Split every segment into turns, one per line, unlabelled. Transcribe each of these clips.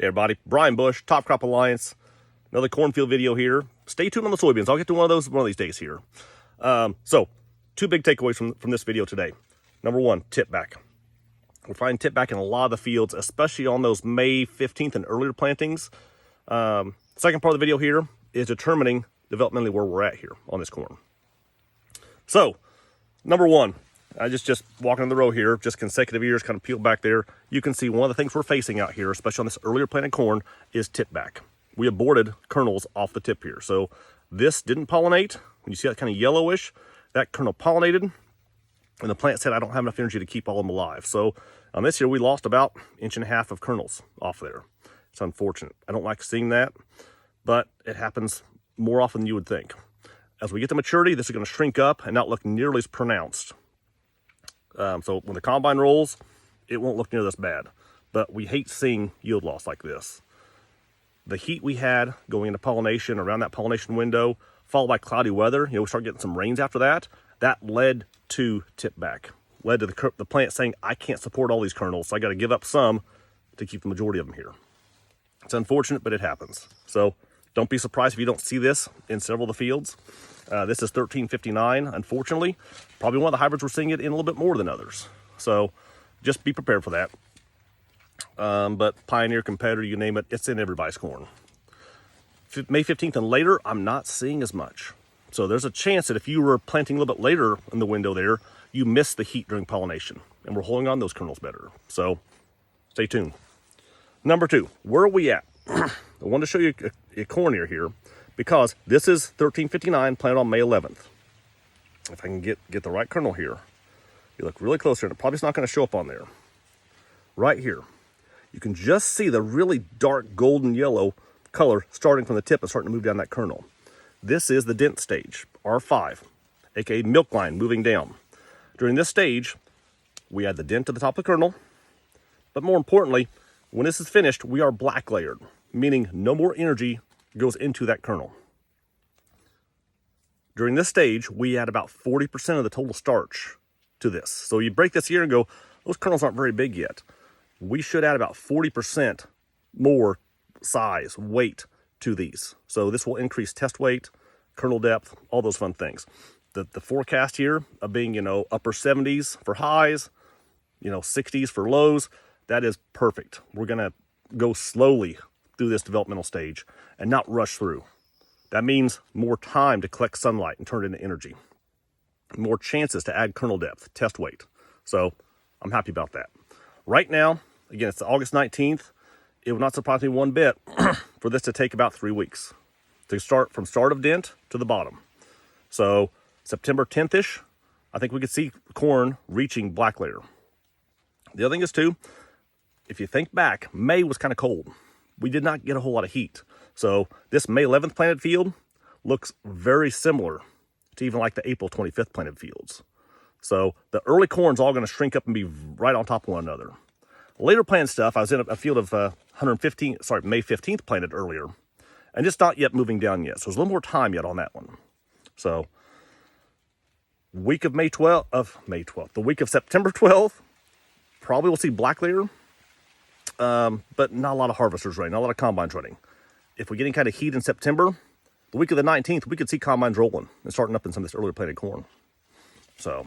Hey everybody, Brian Bush, Top Crop Alliance. Another cornfield video here. Stay tuned on the soybeans. I'll get to one of those one of these days here. So, two big takeaways from this video today. Number one, tip back. We're finding tip back in a lot of the fields, especially on those May 15th and earlier plantings. Second part of the video here is determining developmentally where we're at here on this corn. So, number one, I just walking on the row here, just consecutive years, kind of peeled back there. You can see one of the things we're facing out here, especially on this earlier planted corn, is tip back. We aborted kernels off the tip here. So this didn't pollinate. When you see that kind of yellowish, that kernel pollinated, and the plant said, I don't have enough energy to keep all of them alive. So on this year, we lost about 1.5 inches of kernels off there. It's unfortunate. I don't like seeing that, but it happens more often than you would think. As we get to maturity, this is going to shrink up and not look nearly as pronounced. So when the combine rolls, it won't look near this bad. But we hate seeing yield loss like this. The heat we had going into pollination, around that pollination window, followed by cloudy weather, we start getting some rains after that. That led to tip back. Led to the plant saying, I can't support all these kernels, so I got to give up some to keep the majority of them here. It's unfortunate, but it happens. So don't be surprised if you don't see this in several of the fields. This is 1359, unfortunately. Probably one of the hybrids we're seeing it in a little bit more than others. So just be prepared for that. But Pioneer, Competitor, you name it, it's in everybody's corn. May 15th and later, I'm not seeing as much. So there's a chance that if you were planting a little bit later in the window there, you missed the heat during pollination. And we're holding on those kernels better. So stay tuned. Number two, where are we at? I wanted to show you a corn ear here, because this is 1359 planted on May 11th. If I can get the right kernel here, you look really close here, and it probably is not going to show up on there. Right here, you can just see the really dark golden yellow color starting from the tip and starting to move down that kernel. This is the dent stage, R5, aka milk line moving down. During this stage, we add the dent to the top of the kernel, but more importantly, when this is finished, we are black layered, meaning no more energy goes into that kernel. During this stage, we add about 40% of the total starch to this. So you break this here and go, those kernels aren't very big yet. We should add about 40% more size, weight to these. So this will increase test weight, kernel depth, all those fun things. The forecast here of being, upper 70s for highs, 60s for lows, that is perfect. We're going to go slowly through this developmental stage and not rush through. That means more time to collect sunlight and turn it into energy. More chances to add kernel depth, test weight. So I'm happy about that. Right now, again, it's August 19th. It would not surprise me one bit for this to take about 3 weeks to start from start of dent to the bottom. So September 10th-ish, I think we could see corn reaching black layer. The other thing is too, if you think back, May was kind of cold. We did not get a whole lot of heat. So this May 11th planted field looks very similar to even like the April 25th planted fields. So the early corn's all going to shrink up and be right on top of one another. Later planted stuff, I was in a field of May 15th planted earlier, and it's not yet moving down yet. So there's a little more time yet on that one. So week of the week of September 12th, probably we'll see black layer. But not a lot of harvesters running, not a lot of combines running. If we're getting kind of heat in September, the week of the 19th, we could see combines rolling and starting up in some of this earlier planted corn. So,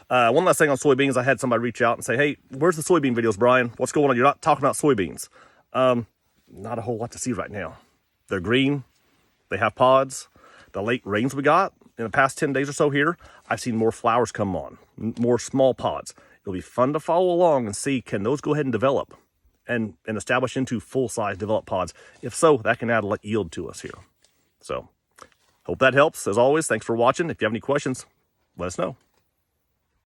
one last thing on soybeans, I had somebody reach out and say, hey, where's the soybean videos, Brian? What's going on? You're not talking about soybeans. Not a whole lot to see right now. They're green. They have pods. The late rains we got in the past 10 days or so here, I've seen more flowers come on, more small pods. It'll be fun to follow along and see, can those go ahead and develop and establish into full-size developed pods? If so, that can add a yield to us here. So, hope that helps. As always, thanks for watching. If you have any questions, let us know.